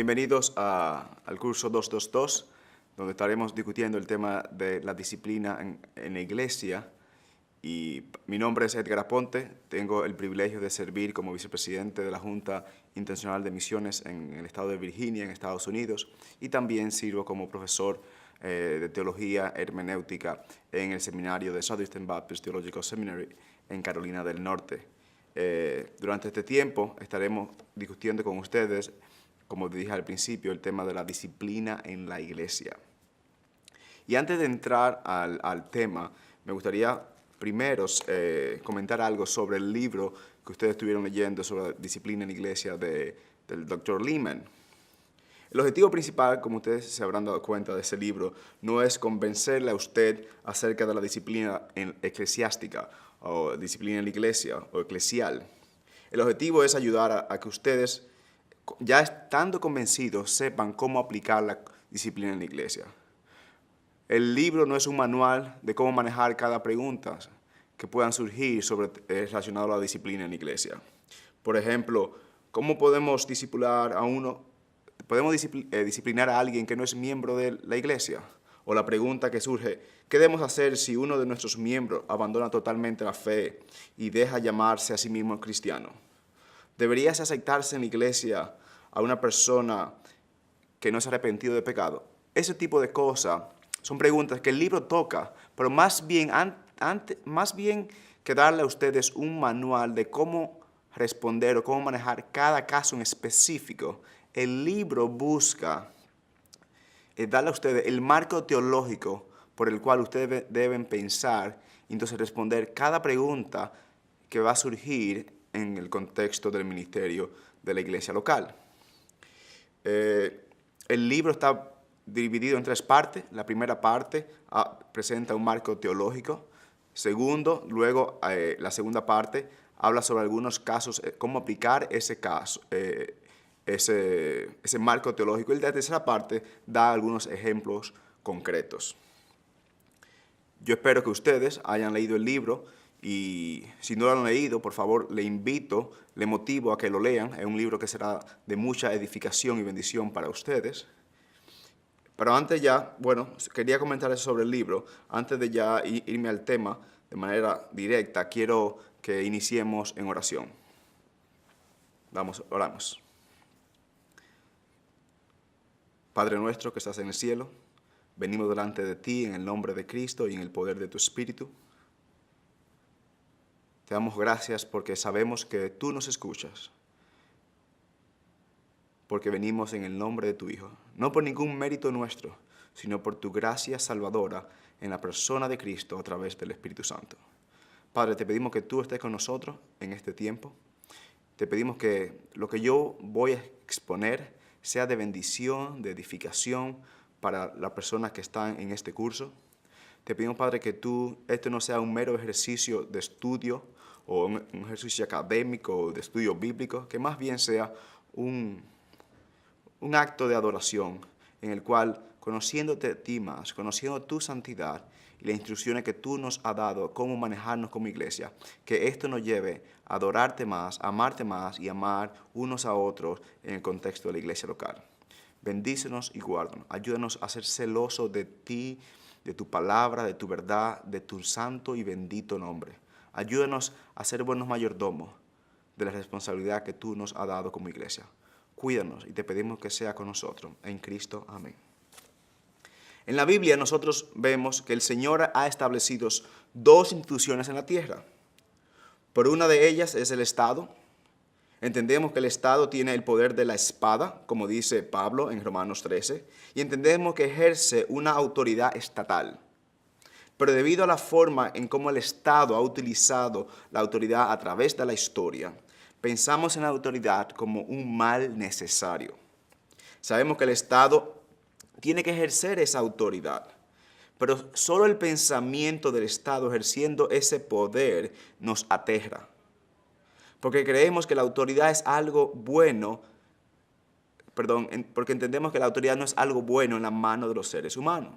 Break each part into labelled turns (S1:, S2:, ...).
S1: Bienvenidos al curso 222, donde estaremos discutiendo el tema de la disciplina en la iglesia. Y mi nombre es Edgar Aponte, tengo el privilegio de servir como vicepresidente de la Junta Internacional de Misiones en el estado de Virginia, en Estados Unidos, y también sirvo como profesor de teología hermenéutica en el seminario de Southeastern Baptist Theological Seminary en Carolina del Norte. Durante este tiempo estaremos discutiendo con ustedes, como dije al principio, el tema de la disciplina en la iglesia. Y antes de entrar al tema, me gustaría primero comentar algo sobre el libro que ustedes estuvieron leyendo sobre la disciplina en la iglesia del Dr. Lehman. El objetivo principal, como ustedes se habrán dado cuenta de ese libro, no es convencerle a usted acerca de la disciplina eclesiástica o disciplina en la iglesia o eclesial. El objetivo es ayudar a que ustedes, ya estando convencidos, sepan cómo aplicar la disciplina en la iglesia. El libro no es un manual de cómo manejar cada pregunta que puedan surgir relacionado a la disciplina en la iglesia. Por ejemplo, ¿cómo podemos disciplinar a uno? ¿Podemos disciplinar a alguien que no es miembro de la iglesia? O la pregunta que surge, ¿qué debemos hacer si uno de nuestros miembros abandona totalmente la fe y deja llamarse a sí mismo cristiano? ¿Deberías aceptarse en la iglesia a una persona que no se ha arrepentido de pecado? Ese tipo de cosas son preguntas que el libro toca, pero más bien que darle a ustedes un manual de cómo responder o cómo manejar cada caso en específico, el libro busca darle a ustedes el marco teológico por el cual ustedes deben pensar y entonces responder cada pregunta que va a surgir en el contexto del ministerio de la iglesia local. El libro está dividido en tres partes. La primera parte presenta un marco teológico. Segundo, luego la segunda parte habla sobre algunos casos, cómo aplicar ese caso, ese marco teológico. Y la tercera parte da algunos ejemplos concretos. Yo espero que ustedes hayan leído el libro y si no lo han leído, por favor, le motivo a que lo lean. Es un libro que será de mucha edificación y bendición para ustedes. Pero antes quería comentarles sobre el libro. Antes de ya irme al tema de manera directa, quiero que iniciemos en oración. Oramos. Padre nuestro que estás en el cielo, venimos delante de ti en el nombre de Cristo y en el poder de tu Espíritu. Te damos gracias porque sabemos que tú nos escuchas, porque venimos en el nombre de tu Hijo, no por ningún mérito nuestro, sino por tu gracia salvadora en la persona de Cristo a través del Espíritu Santo. Padre, te pedimos que tú estés con nosotros en este tiempo. Te pedimos que lo que yo voy a exponer sea de bendición, de edificación para las personas que están en este curso. Te pedimos, Padre, que esto no sea un mero ejercicio de estudio o un ejercicio académico o de estudio bíblico, que más bien sea un acto de adoración en el cual, conociéndote a ti más, conociendo tu santidad y las instrucciones que tú nos has dado, cómo manejarnos como iglesia, que esto nos lleve a adorarte más, a amarte más y amar unos a otros en el contexto de la iglesia local. Bendícenos y guárdanos. Ayúdanos a ser celosos de ti, de tu palabra, de tu verdad, de tu santo y bendito nombre. Ayúdanos a ser buenos mayordomos de la responsabilidad que tú nos has dado como iglesia. Cuídanos y te pedimos que sea con nosotros. En Cristo, amén. En la Biblia nosotros vemos que el Señor ha establecido dos instituciones en la tierra. Por una de ellas es el Estado. Entendemos que el Estado tiene el poder de la espada, como dice Pablo en Romanos 13, y entendemos que ejerce una autoridad estatal. Pero debido a la forma en cómo el Estado ha utilizado la autoridad a través de la historia, pensamos en la autoridad como un mal necesario. Sabemos que el Estado tiene que ejercer esa autoridad, pero solo el pensamiento del Estado ejerciendo ese poder nos aterra. Porque creemos que la autoridad es algo bueno, porque entendemos que la autoridad no es algo bueno en la mano de los seres humanos.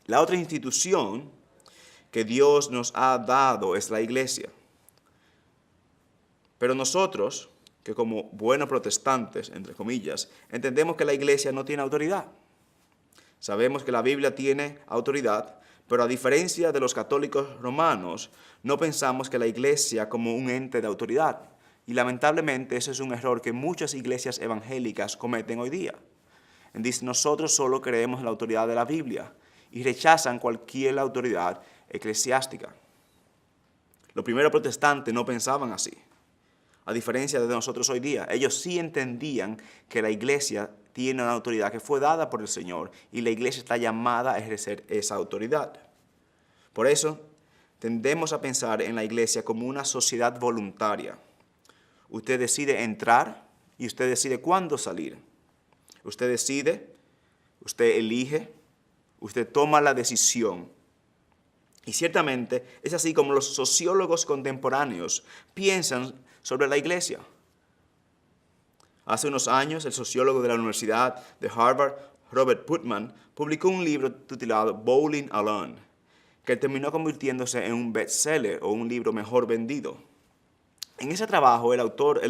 S1: La otra institución que Dios nos ha dado es la iglesia. Pero nosotros que como buenos protestantes, entre comillas, entendemos que la iglesia no tiene autoridad. Sabemos que la Biblia tiene autoridad, pero a diferencia de los católicos romanos, no pensamos que la iglesia como un ente de autoridad. Y lamentablemente ese es un error que muchas iglesias evangélicas cometen hoy día. Dicen, nosotros solo creemos en la autoridad de la Biblia y rechazan cualquier autoridad eclesiástica. Los primeros protestantes no pensaban así. A diferencia de nosotros hoy día, ellos sí entendían que la iglesia tiene una autoridad que fue dada por el Señor y la iglesia está llamada a ejercer esa autoridad. Por eso, tendemos a pensar en la iglesia como una sociedad voluntaria. Usted decide entrar y usted decide cuándo salir. Usted decide, usted elige, usted toma la decisión. Y ciertamente es así como los sociólogos contemporáneos piensan sobre la iglesia. Hace unos años, el sociólogo de la Universidad de Harvard, Robert Putnam, publicó un libro titulado Bowling Alone, que terminó convirtiéndose en un bestseller o un libro mejor vendido. En ese trabajo, el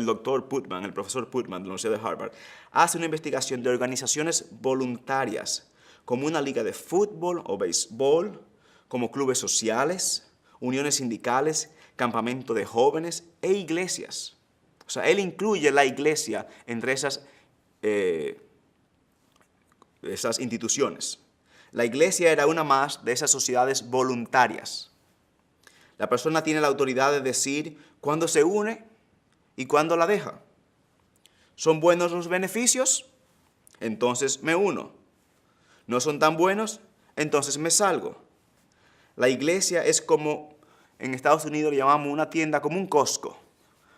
S1: doctor Putnam, el profesor Putnam de la Universidad de Harvard, hace una investigación de organizaciones voluntarias, como una liga de fútbol o béisbol, como clubes sociales, uniones sindicales, campamento de jóvenes e iglesias. O sea, él incluye la iglesia entre esas instituciones. La iglesia era una más de esas sociedades voluntarias. La persona tiene la autoridad de decir cuándo se une y cuándo la deja. ¿Son buenos los beneficios? Entonces me uno. ¿No son tan buenos? Entonces me salgo. La iglesia es como, en Estados Unidos le llamamos una tienda, como un Costco,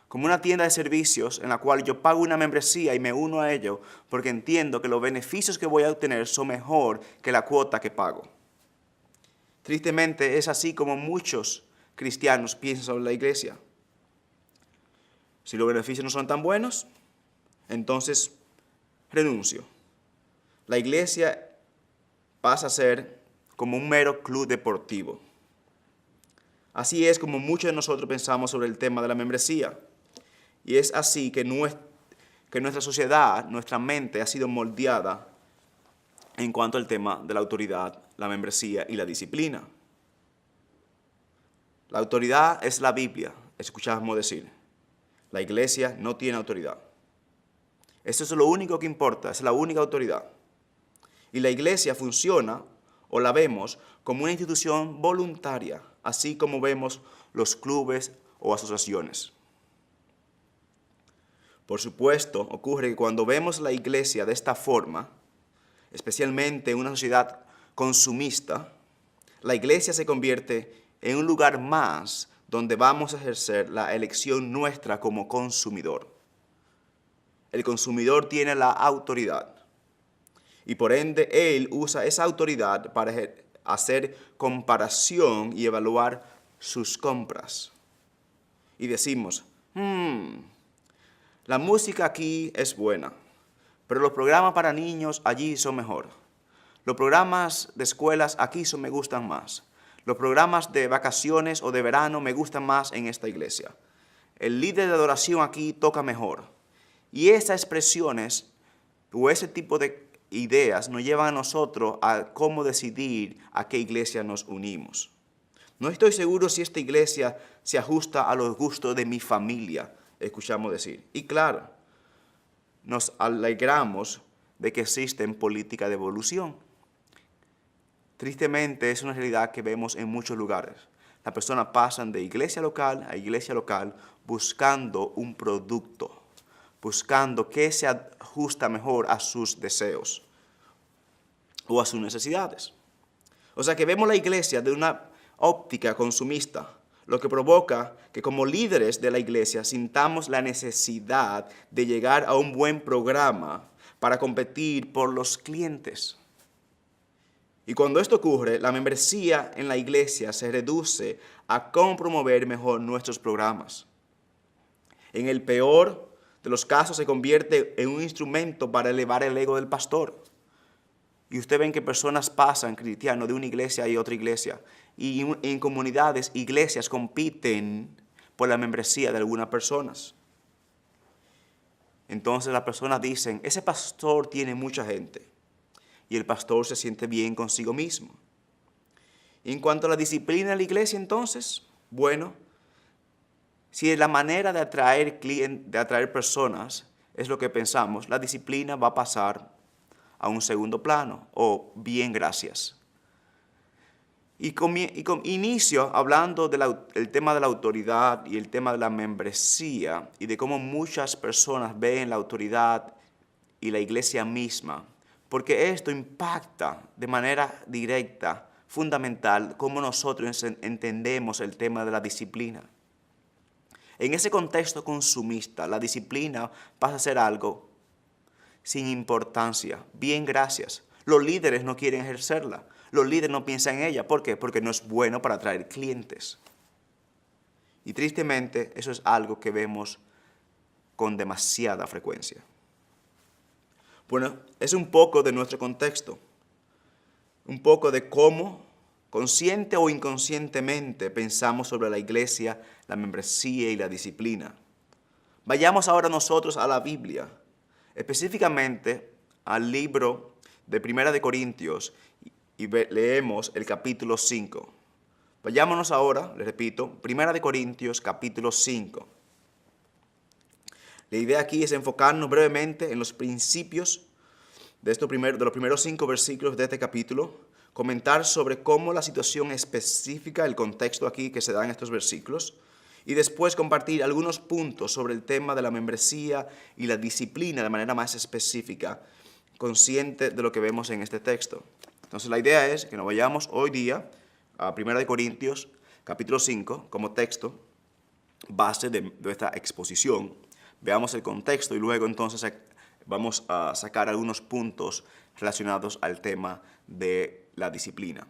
S1: como una tienda de servicios en la cual yo pago una membresía y me uno a ello porque entiendo que los beneficios que voy a obtener son mejor que la cuota que pago. Tristemente es así como muchos cristianos piensan sobre la iglesia. Si los beneficios no son tan buenos, entonces renuncio. La iglesia pasa a ser como un mero club deportivo. Así es como muchos de nosotros pensamos sobre el tema de la membresía. Y es así que nuestra sociedad, nuestra mente ha sido moldeada en cuanto al tema de la autoridad, la membresía y la disciplina. La autoridad es la Biblia, escuchamos decir. La iglesia no tiene autoridad. Eso es lo único que importa, es la única autoridad. Y la iglesia funciona, o la vemos, como una institución voluntaria, así como vemos los clubes o asociaciones. Por supuesto, ocurre que cuando vemos la iglesia de esta forma, especialmente en una sociedad consumista, la iglesia se convierte en un lugar más donde vamos a ejercer la elección nuestra como consumidor. El consumidor tiene la autoridad y por ende él usa esa autoridad para hacer comparación y evaluar sus compras. Y decimos, la música aquí es buena, pero los programas para niños allí son mejor. Los programas de escuelas aquí me gustan más. Los programas de vacaciones o de verano me gustan más en esta iglesia. El líder de adoración aquí toca mejor. Y esas expresiones o ese tipo de ideas nos llevan a nosotros a cómo decidir a qué iglesia nos unimos. No estoy seguro si esta iglesia se ajusta a los gustos de mi familia, escuchamos decir. Y claro, nos alegramos de que existen políticas de evolución. Tristemente es una realidad que vemos en muchos lugares. Las personas pasan de iglesia local a iglesia local buscando un producto, buscando qué se ajusta mejor a sus deseos o a sus necesidades. O sea que vemos la iglesia de una óptica consumista, lo que provoca que como líderes de la iglesia sintamos la necesidad de llegar a un buen programa para competir por los clientes. Y cuando esto ocurre, la membresía en la iglesia se reduce a cómo promover mejor nuestros programas. En el peor de los casos se convierte en un instrumento para elevar el ego del pastor. Y ustedes ven que personas pasan, cristianos, de una iglesia a otra iglesia. Y en comunidades, iglesias compiten por la membresía de algunas personas. entonces las personas dicen, ese pastor tiene mucha gente. Y el pastor se siente bien consigo mismo. Y en cuanto a la disciplina de la iglesia, entonces, bueno, si la manera de atraer personas es lo que pensamos, la disciplina va a pasar a un segundo plano, o bien, gracias. Y inicio hablando del tema de la autoridad y el tema de la membresía y de cómo muchas personas ven la autoridad y la iglesia misma, porque esto impacta de manera directa, fundamental, cómo nosotros entendemos el tema de la disciplina. En ese contexto consumista, la disciplina pasa a ser algo sin importancia. Bien, gracias. Los líderes no quieren ejercerla. Los líderes no piensan en ella. ¿Por qué? Porque no es bueno para atraer clientes. Y tristemente, eso es algo que vemos con demasiada frecuencia. Bueno, es un poco de nuestro contexto. Un poco de cómo, consciente o inconscientemente, pensamos sobre la iglesia, la membresía y la disciplina. Vayamos ahora nosotros a la Biblia, específicamente al libro de Primera de Corintios, y leemos el capítulo 5. Vayámonos ahora, les repito, Primera de Corintios, capítulo 5. La idea aquí es enfocarnos brevemente en los principios de los primeros 5 versículos de este capítulo, comentar sobre cómo la situación específica, el contexto aquí que se da en estos versículos, y después compartir algunos puntos sobre el tema de la membresía y la disciplina de manera más específica, consciente de lo que vemos en este texto. Entonces la idea es que nos vayamos hoy día a 1 Corintios capítulo 5 como texto, base de esta exposición. Veamos el contexto y luego entonces vamos a sacar algunos puntos relacionados al tema de la disciplina.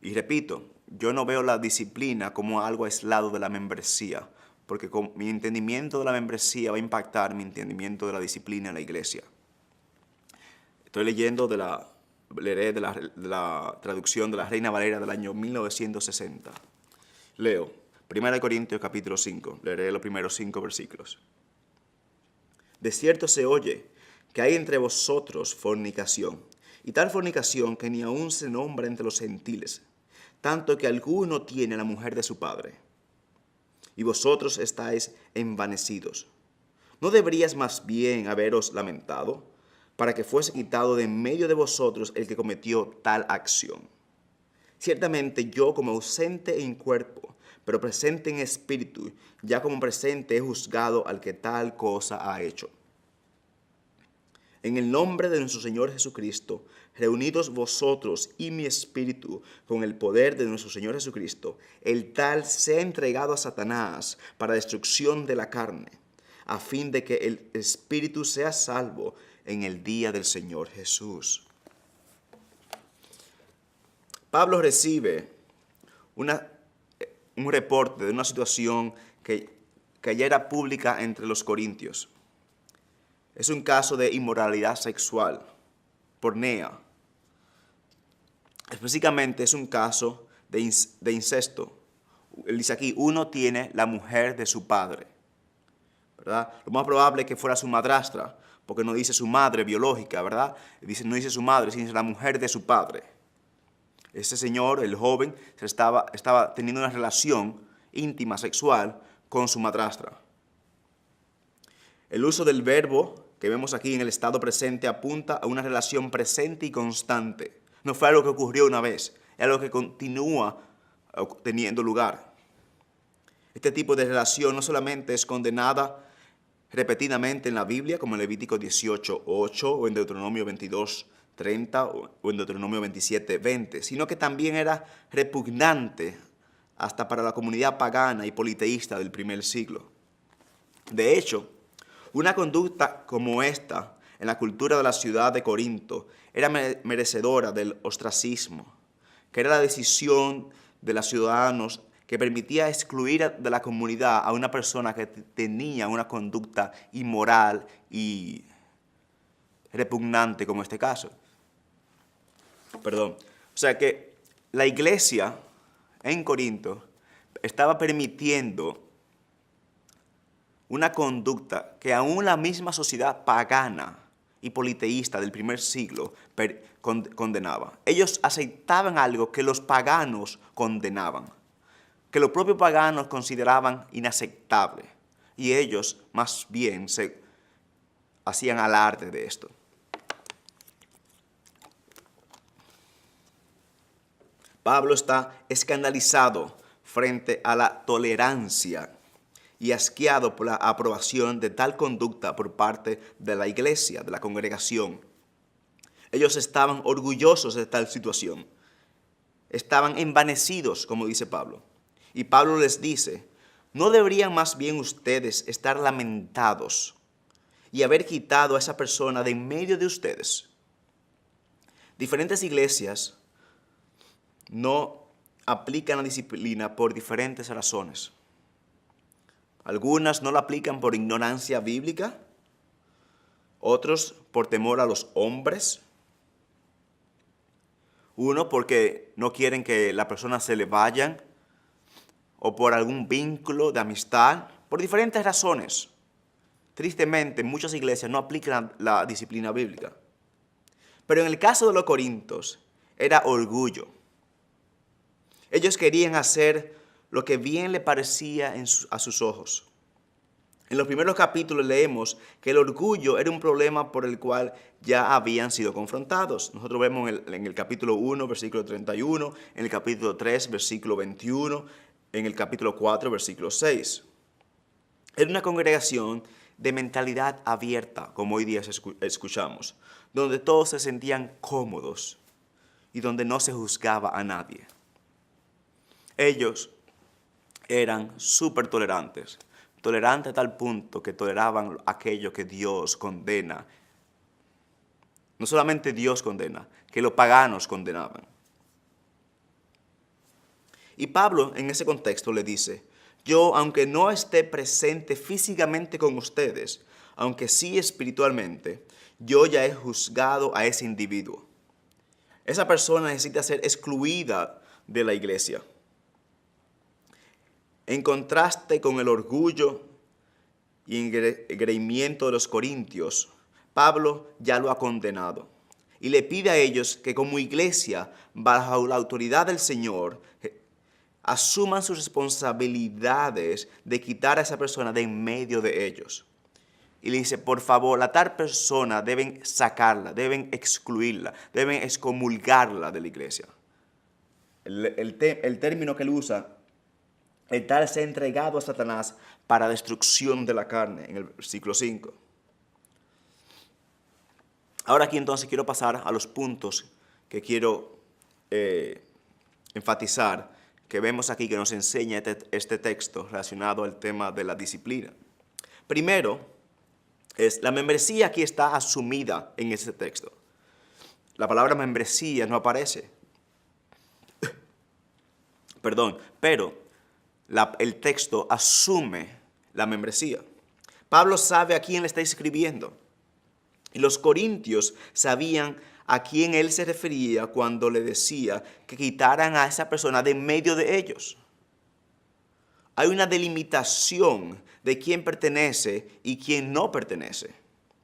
S1: Y repito, yo no veo la disciplina como algo aislado de la membresía, porque con mi entendimiento de la membresía va a impactar mi entendimiento de la disciplina en la iglesia. Estoy leyendo leeré de la traducción de la Reina Valera del año 1960. Leo, 1 Corintios capítulo 5, leeré los primeros 5 versículos. De cierto se oye que hay entre vosotros fornicación, y tal fornicación que ni aun se nombra entre los gentiles, tanto que alguno tiene la mujer de su padre. Y vosotros estáis envanecidos. ¿No deberíais más bien haberos lamentado para que fuese quitado de en medio de vosotros el que cometió tal acción? Ciertamente yo, como ausente en cuerpo, pero presente en espíritu, ya como presente he juzgado al que tal cosa ha hecho. En el nombre de nuestro Señor Jesucristo, reunidos vosotros y mi espíritu con el poder de nuestro Señor Jesucristo, el tal sea entregado a Satanás para destrucción de la carne, a fin de que el espíritu sea salvo en el día del Señor Jesús. Pablo recibe un reporte de una situación que ya era pública entre los corintios. Es un caso de inmoralidad sexual, pornea. Específicamente es un caso de incesto. Él dice aquí, uno tiene la mujer de su padre, ¿verdad? Lo más probable es que fuera su madrastra, porque no dice su madre biológica, ¿verdad? No dice su madre, sino la mujer de su padre. Ese señor, el joven, estaba teniendo una relación íntima, sexual, con su madrastra. El uso del verbo que vemos aquí en el estado presente apunta a una relación presente y constante. No fue algo que ocurrió una vez, es algo que continúa teniendo lugar. Este tipo de relación no solamente es condenada repetidamente en la Biblia, como en Levítico 18:8 o en Deuteronomio 22:30 o en Deuteronomio 27:20, sino que también era repugnante hasta para la comunidad pagana y politeísta del primer siglo. De hecho, una conducta como esta en la cultura de la ciudad de Corinto era merecedora del ostracismo, que era la decisión de los ciudadanos que permitía excluir de la comunidad a una persona que tenía una conducta inmoral y repugnante como este caso. O sea que la iglesia en Corinto estaba permitiendo una conducta que aún la misma sociedad pagana y politeísta del primer siglo condenaba. Ellos aceptaban algo que los paganos condenaban, que los propios paganos consideraban inaceptable, y ellos más bien se hacían alarde de esto. Pablo está escandalizado frente a la tolerancia y asqueado por la aprobación de tal conducta por parte de la iglesia, de la congregación. Ellos estaban orgullosos de tal situación. Estaban envanecidos, como dice Pablo. Y Pablo les dice, ¿no deberían más bien ustedes estar lamentados y haber quitado a esa persona de en medio de ustedes? Diferentes iglesias no aplican la disciplina por diferentes razones. Algunas no la aplican por ignorancia bíblica, otros por temor a los hombres, uno porque no quieren que la persona se le vayan, o por algún vínculo de amistad, por diferentes razones. Tristemente, muchas iglesias no aplican la disciplina bíblica. Pero en el caso de los corintios, era orgullo. Ellos querían hacer lo que bien le parecía a sus ojos. En los primeros capítulos leemos que el orgullo era un problema por el cual ya habían sido confrontados. Nosotros vemos en el capítulo 1, versículo 31, en el capítulo 3, versículo 21, en el capítulo 4, versículo 6. Era una congregación de mentalidad abierta, como hoy día escuchamos, donde todos se sentían cómodos y donde no se juzgaba a nadie. Ellos eran súper tolerantes a tal punto que toleraban aquello que Dios condena. No solamente Dios condena, que los paganos condenaban. Y Pablo en ese contexto le dice, yo aunque no esté presente físicamente con ustedes, aunque sí espiritualmente, yo ya he juzgado a ese individuo. Esa persona necesita ser excluida de la iglesia. En contraste con el orgullo y engreimiento de los corintios, Pablo ya lo ha condenado y le pide a ellos que como iglesia, bajo la autoridad del Señor, asuman sus responsabilidades de quitar a esa persona de en medio de ellos. Y le dice, por favor, a tal persona deben sacarla, deben excluirla, deben excomulgarla de la iglesia. El término que él usa, el tal se ha entregado a Satanás para destrucción de la carne, en el versículo 5. Ahora aquí entonces quiero pasar a los puntos que quiero enfatizar, que vemos aquí que nos enseña este texto relacionado al tema de la disciplina. Primero, la membresía aquí está asumida en este texto. La palabra membresía no aparece. Pero el texto asume la membresía. Pablo sabe a quién le está escribiendo. Y los corintios sabían a quién él se refería cuando le decía que quitaran a esa persona de en medio de ellos. Hay una delimitación de quién pertenece y quién no pertenece.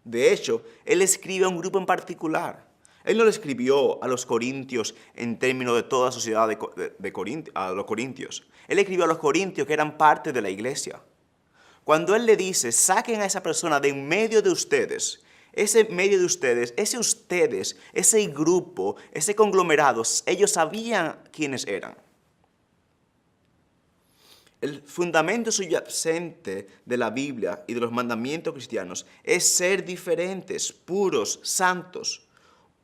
S1: De hecho, él escribe a un grupo en particular. Él no le escribió a los corintios en términos de toda la sociedad a los corintios. Él escribió a los corintios que eran parte de la iglesia. Cuando él le dice, saquen a esa persona de en medio de ustedes, ese medio de ustedes, ese grupo, ese conglomerado, ellos sabían quiénes eran. El fundamento subyacente de la Biblia y de los mandamientos cristianos es ser diferentes, puros, santos,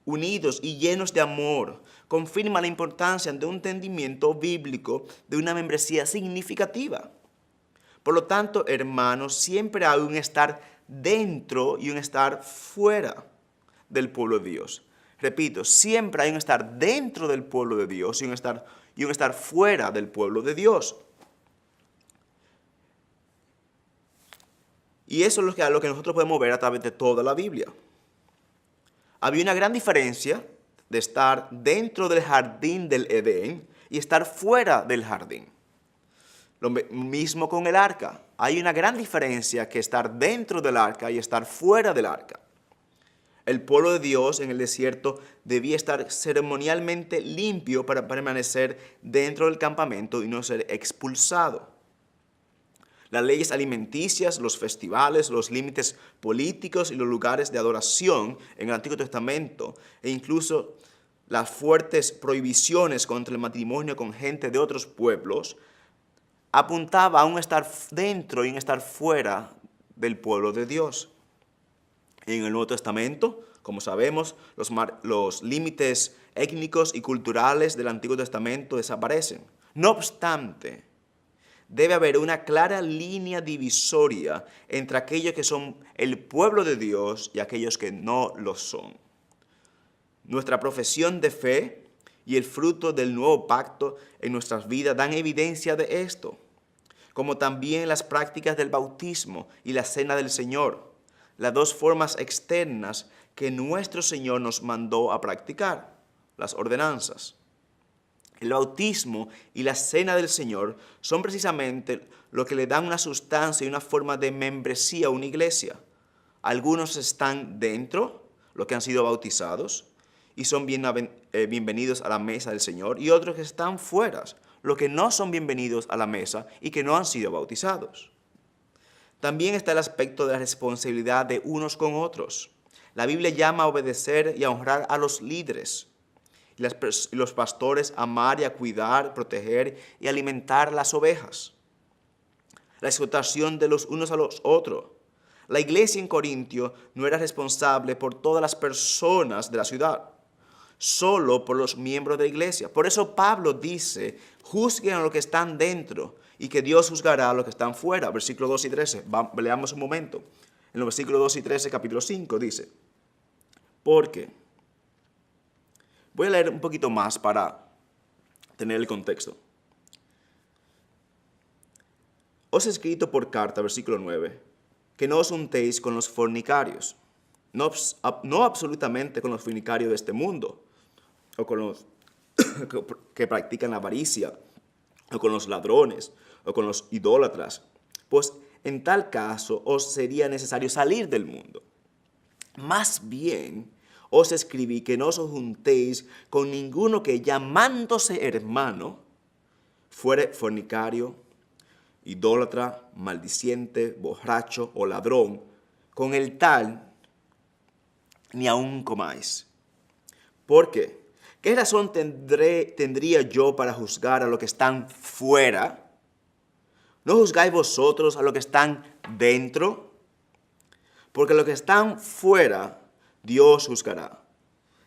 S1: unidos y llenos de amor. Confirma la importancia de un entendimiento bíblico de una membresía significativa. Por lo tanto, hermanos, siempre hay un estar dentro y un estar fuera del pueblo de Dios. Repito, siempre hay un estar dentro del pueblo de Dios y un estar fuera del pueblo de Dios. Y eso es lo que nosotros podemos ver a través de toda la Biblia. Había una gran diferencia de estar dentro del jardín del Edén y estar fuera del jardín. Lo mismo con el arca. Hay una gran diferencia que estar dentro del arca y estar fuera del arca. El pueblo de Dios en el desierto debía estar ceremonialmente limpio para permanecer dentro del campamento y no ser expulsado. Las leyes alimenticias, los festivales, los límites políticos y los lugares de adoración en el Antiguo Testamento, e incluso las fuertes prohibiciones contra el matrimonio con gente de otros pueblos, apuntaba a un estar dentro y un estar fuera del pueblo de Dios. En el Nuevo Testamento, como sabemos, los límites étnicos y culturales del Antiguo Testamento desaparecen. No obstante, debe haber una clara línea divisoria entre aquellos que son el pueblo de Dios y aquellos que no lo son. Nuestra profesión de fe y el fruto del nuevo pacto en nuestras vidas dan evidencia de esto, como también las prácticas del bautismo y la cena del Señor, las dos formas externas que nuestro Señor nos mandó a practicar, las ordenanzas. El bautismo y la cena del Señor son precisamente lo que le dan una sustancia y una forma de membresía a una iglesia. Algunos están dentro, los que han sido bautizados, y son bienvenidos a la mesa del Señor, y otros que están fuera, los que no son bienvenidos a la mesa y que no han sido bautizados. También está el aspecto de la responsabilidad de unos con otros. La Biblia llama a obedecer y a honrar a los líderes. Y los pastores a amar y a cuidar, proteger y alimentar las ovejas. La exhortación de los unos a los otros. La iglesia en Corintio no era responsable por todas las personas de la ciudad, solo por los miembros de la iglesia. Por eso Pablo dice, juzguen a los que están dentro y que Dios juzgará a los que están fuera. Versículos 2 y 13, leamos un momento. En los versículos 2 y 13, capítulo 5, dice, porque... Voy a leer un poquito más para tener el contexto. Os he escrito por carta, versículo 9, que no os juntéis con los fornicarios, no absolutamente con los fornicarios de este mundo, o con los que practican la avaricia, o con los ladrones, o con los idólatras, pues en tal caso os sería necesario salir del mundo. Más bien, os escribí que no os juntéis con ninguno que llamándose hermano fuere fornicario, idólatra, maldiciente, borracho o ladrón, con el tal ni aun comáis. ¿Por qué? ¿Qué razón tendría yo para juzgar a los que están fuera? ¿No juzgáis vosotros a los que están dentro? Porque los que están fuera Dios juzgará.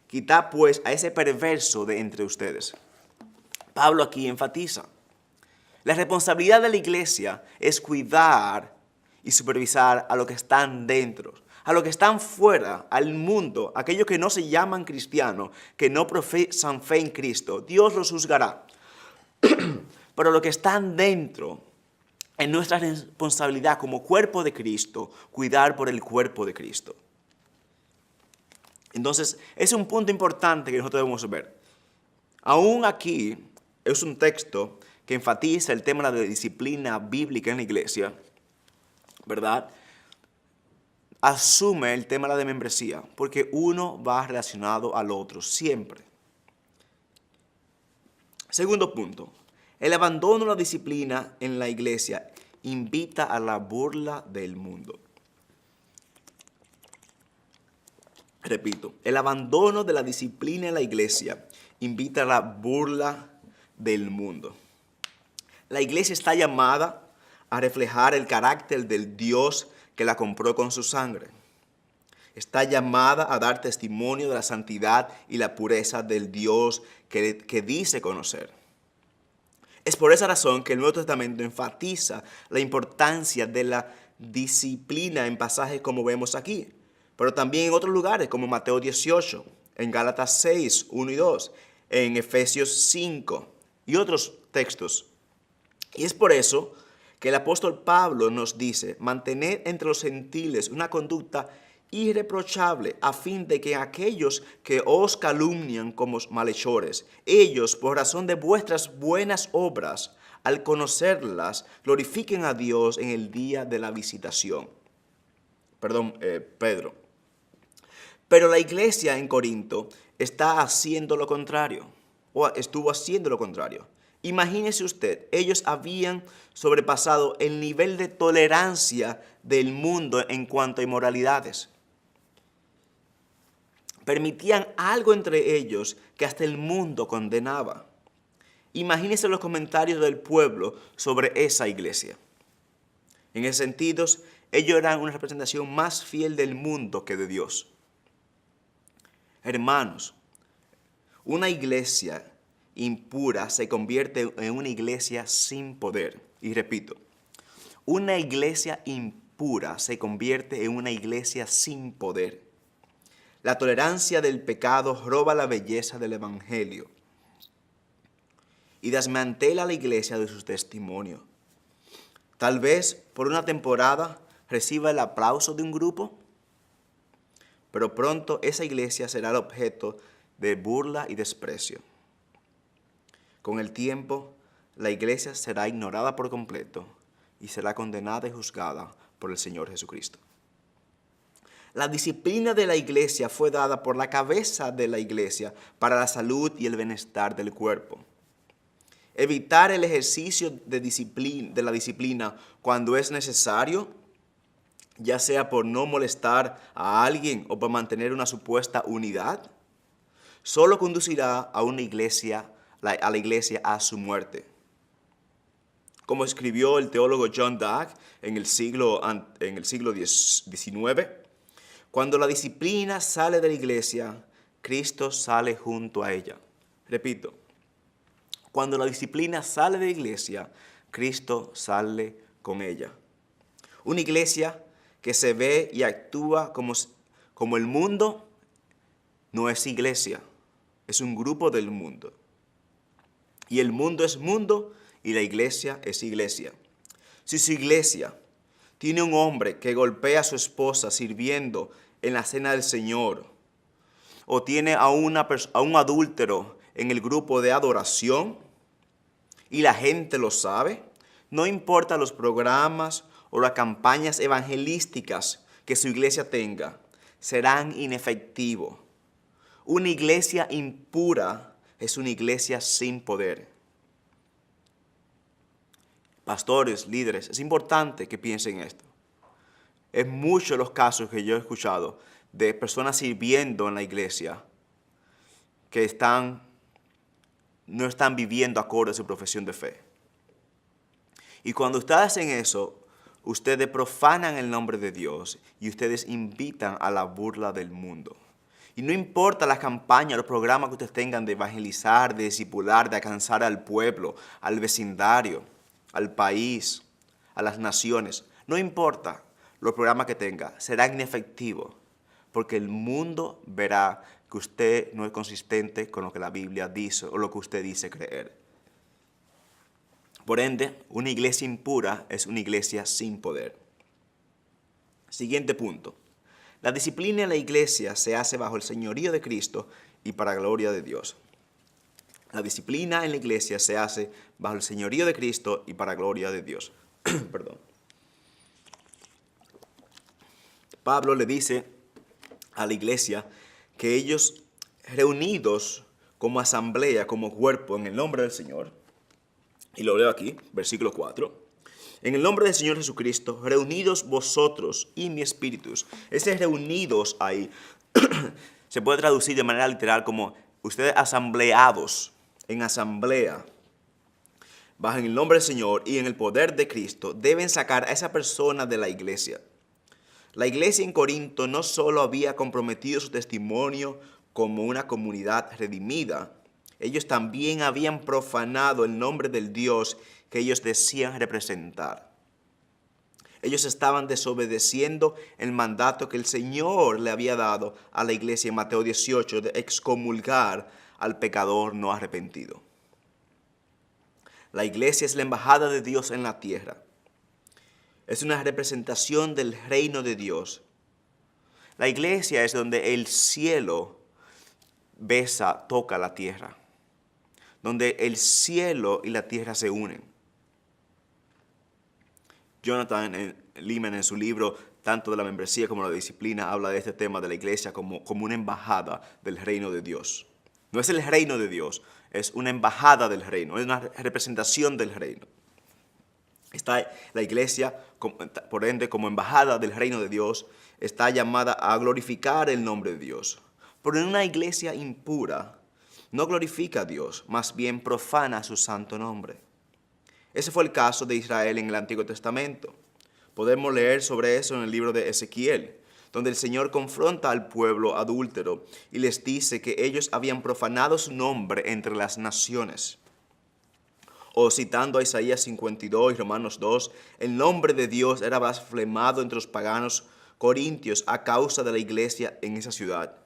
S1: Quitad pues a ese perverso de entre ustedes. Pablo aquí enfatiza. La responsabilidad de la iglesia es cuidar y supervisar a los que están dentro, a los que están fuera, al mundo, aquellos que no se llaman cristianos, que no profesan fe en Cristo. Dios los juzgará. Pero los que están dentro, es nuestra responsabilidad como cuerpo de Cristo, cuidar por el cuerpo de Cristo. Entonces, es un punto importante que nosotros debemos ver. Aún aquí es un texto que enfatiza el tema de la disciplina bíblica en la iglesia, ¿verdad? Asume el tema de la membresía, porque uno va relacionado al otro siempre. Segundo punto, el abandono de la disciplina en la iglesia invita a la burla del mundo. Repito, el abandono de la disciplina en la iglesia invita a la burla del mundo. La iglesia está llamada a reflejar el carácter del Dios que la compró con su sangre. Está llamada a dar testimonio de la santidad y la pureza del Dios que dice conocer. Es por esa razón que el Nuevo Testamento enfatiza la importancia de la disciplina en pasajes como vemos aquí, pero también en otros lugares como Mateo 18, en Gálatas 6, 1 y 2, en Efesios 5 y otros textos. Y es por eso que el apóstol Pablo nos dice, mantener entre los gentiles una conducta irreprochable, a fin de que aquellos que os calumnian como malhechores, ellos, por razón de vuestras buenas obras, al conocerlas, glorifiquen a Dios en el día de la visitación. Pedro. Pero la iglesia en Corinto está haciendo lo contrario, o estuvo haciendo lo contrario. Imagínese usted, ellos habían sobrepasado el nivel de tolerancia del mundo en cuanto a inmoralidades. Permitían algo entre ellos que hasta el mundo condenaba. Imagínese los comentarios del pueblo sobre esa iglesia. En ese sentido, ellos eran una representación más fiel del mundo que de Dios. Hermanos, una iglesia impura se convierte en una iglesia sin poder. Y repito, una iglesia impura se convierte en una iglesia sin poder. La tolerancia del pecado roba la belleza del evangelio y desmantela la iglesia de sus testimonios. Tal vez por una temporada reciba el aplauso de un grupo, pero pronto esa iglesia será el objeto de burla y desprecio. Con el tiempo, la iglesia será ignorada por completo y será condenada y juzgada por el Señor Jesucristo. La disciplina de la iglesia fue dada por la cabeza de la iglesia para la salud y el bienestar del cuerpo. Evitar el ejercicio de la disciplina cuando es necesario, ya sea por no molestar a alguien o por mantener una supuesta unidad, solo conducirá a la iglesia a su muerte. Como escribió el teólogo John Dagg en el siglo XIX, cuando la disciplina sale de la iglesia, Cristo sale junto a ella. Repito, cuando la disciplina sale de la iglesia, Cristo sale con ella. Una iglesia que se ve y actúa como el mundo no es iglesia, es un grupo del mundo. Y el mundo es mundo y la iglesia es iglesia. Si su iglesia tiene un hombre que golpea a su esposa sirviendo en la cena del Señor, o tiene a un adúltero en el grupo de adoración, y la gente lo sabe, no importa los programas o las campañas evangelísticas que su iglesia tenga, serán inefectivos. Una iglesia impura es una iglesia sin poder. Pastores, líderes, es importante que piensen esto. Es muchos los casos que yo he escuchado de personas sirviendo en la iglesia que no están viviendo acorde a su profesión de fe. Y cuando ustedes hacen eso, ustedes profanan el nombre de Dios y ustedes invitan a la burla del mundo. Y no importa las campañas, los programas que ustedes tengan de evangelizar, de discipular, de alcanzar al pueblo, al vecindario, al país, a las naciones. No importa los programas que tenga, serán inefectivos porque el mundo verá que usted no es consistente con lo que la Biblia dice o lo que usted dice creer. Por ende, una iglesia impura es una iglesia sin poder. Siguiente punto. La disciplina en la iglesia se hace bajo el señorío de Cristo y para la gloria de Dios. La disciplina en la iglesia se hace bajo el señorío de Cristo y para la gloria de Dios. Perdón. Pablo le dice a la iglesia que ellos reunidos como asamblea, como cuerpo en el nombre del Señor, y lo leo aquí, versículo 4, en el nombre del Señor Jesucristo, reunidos vosotros y mi espíritu. Ese reunidos ahí se puede traducir de manera literal como ustedes asambleados, en asamblea, bajo el nombre del Señor y en el poder de Cristo, deben sacar a esa persona de la iglesia. La iglesia en Corinto no solo había comprometido su testimonio como una comunidad redimida, ellos también habían profanado el nombre del Dios que ellos decían representar. Ellos estaban desobedeciendo el mandato que el Señor le había dado a la iglesia en Mateo 18 de excomulgar al pecador no arrepentido. La iglesia es la embajada de Dios en la tierra. Es una representación del reino de Dios. La iglesia es donde el cielo toca la tierra, donde el cielo y la tierra se unen. Jonathan Leeman, en su libro tanto de la membresía como de la disciplina, habla de este tema de la iglesia como una embajada del reino de Dios. No es el reino de Dios, es una embajada del reino, es una representación del reino. Está la iglesia, por ende, como embajada del reino de Dios, está llamada a glorificar el nombre de Dios. Pero en una iglesia impura no glorifica a Dios, más bien profana su santo nombre. Ese fue el caso de Israel en el Antiguo Testamento. Podemos leer sobre eso en el libro de Ezequiel, donde el Señor confronta al pueblo adúltero y les dice que ellos habían profanado su nombre entre las naciones. O citando a Isaías 52 y Romanos 2, el nombre de Dios era blasfemado entre los paganos corintios a causa de la iglesia en esa ciudad.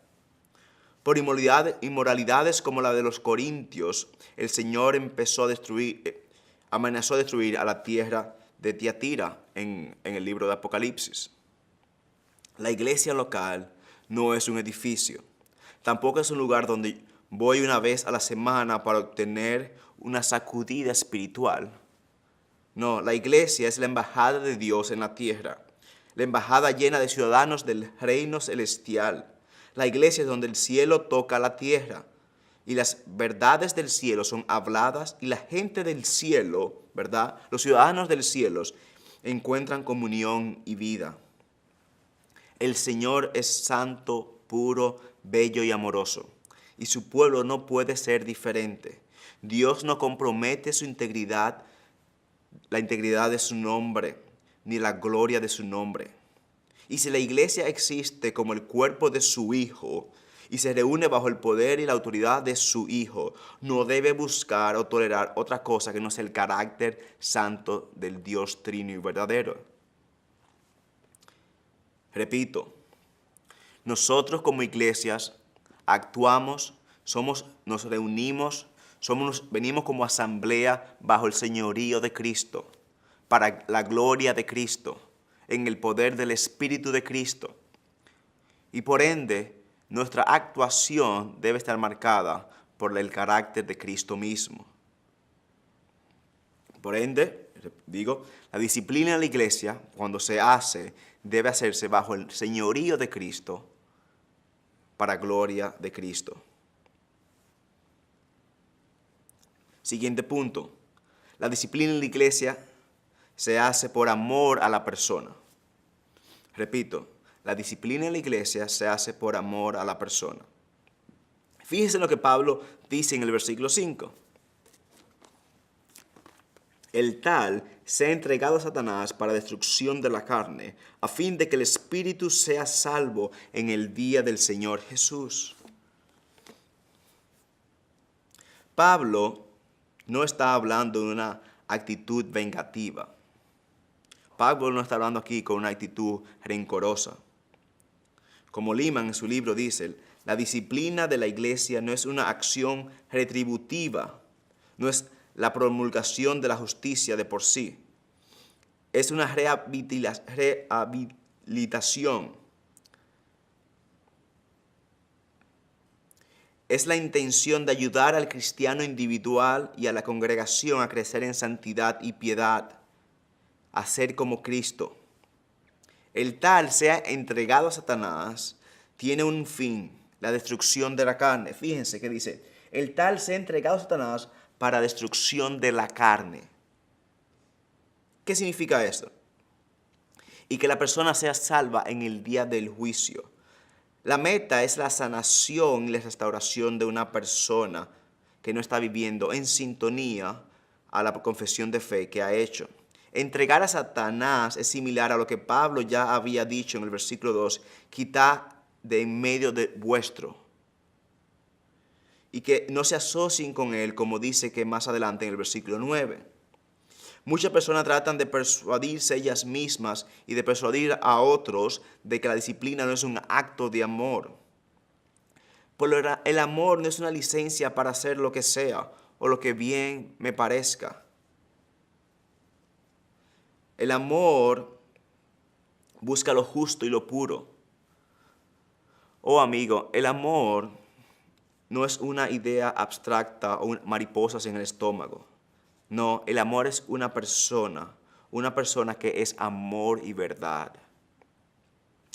S1: Por inmoralidades como la de los corintios, el Señor amenazó destruir a la tierra de Tiatira en el libro de Apocalipsis. La iglesia local no es un edificio, tampoco es un lugar donde voy una vez a la semana para obtener una sacudida espiritual. No, la iglesia es la embajada de Dios en la tierra, la embajada llena de ciudadanos del reino celestial. La iglesia es donde el cielo toca la tierra y las verdades del cielo son habladas y la gente del cielo, ¿verdad? Los ciudadanos del cielo encuentran comunión y vida. El Señor es santo, puro, bello y amoroso, y su pueblo no puede ser diferente. Dios no compromete su integridad, la integridad de su nombre, ni la gloria de su nombre. Y si la iglesia existe como el cuerpo de su Hijo y se reúne bajo el poder y la autoridad de su Hijo, no debe buscar o tolerar otra cosa que no sea el carácter santo del Dios trino y verdadero. Repito, nosotros como iglesias actuamos, nos reunimos, venimos como asamblea bajo el señorío de Cristo, para la gloria de Cristo, en el poder del Espíritu de Cristo. Y por ende, nuestra actuación debe estar marcada por el carácter de Cristo mismo. Por ende, la disciplina de la iglesia, cuando se hace, debe hacerse bajo el señorío de Cristo, para gloria de Cristo. Siguiente punto. La disciplina en la iglesia se hace por amor a la persona. Repito, la disciplina en la iglesia se hace por amor a la persona. Fíjense en lo que Pablo dice en el versículo 5. El tal sea entregado a Satanás para destrucción de la carne, a fin de que el espíritu sea salvo en el día del Señor Jesús. Pablo no está hablando de una actitud vengativa. Pablo no está hablando aquí con una actitud rencorosa. Como Leeman en su libro dice, la disciplina de la iglesia no es una acción retributiva, no es la promulgación de la justicia de por sí. Es una rehabilitación. Es la intención de ayudar al cristiano individual y a la congregación a crecer en santidad y piedad, a ser como Cristo. El tal sea entregado a Satanás tiene un fin, la destrucción de la carne. Fíjense que dice, el tal sea entregado a Satanás para destrucción de la carne. ¿Qué significa esto? Y que la persona sea salva en el día del juicio. La meta es la sanación y la restauración de una persona que no está viviendo en sintonía a la confesión de fe que ha hecho. Entregar a Satanás es similar a lo que Pablo ya había dicho en el versículo 2, quitad de en medio de vuestro. Y que no se asocien con él, como dice que más adelante en el versículo 9. Muchas personas tratan de persuadirse ellas mismas y de persuadir a otros de que la disciplina no es un acto de amor. Pero el amor no es una licencia para hacer lo que sea o lo que bien me parezca. El amor busca lo justo y lo puro. Oh amigo, el amor no es una idea abstracta o mariposas en el estómago. No, el amor es una persona que es amor y verdad.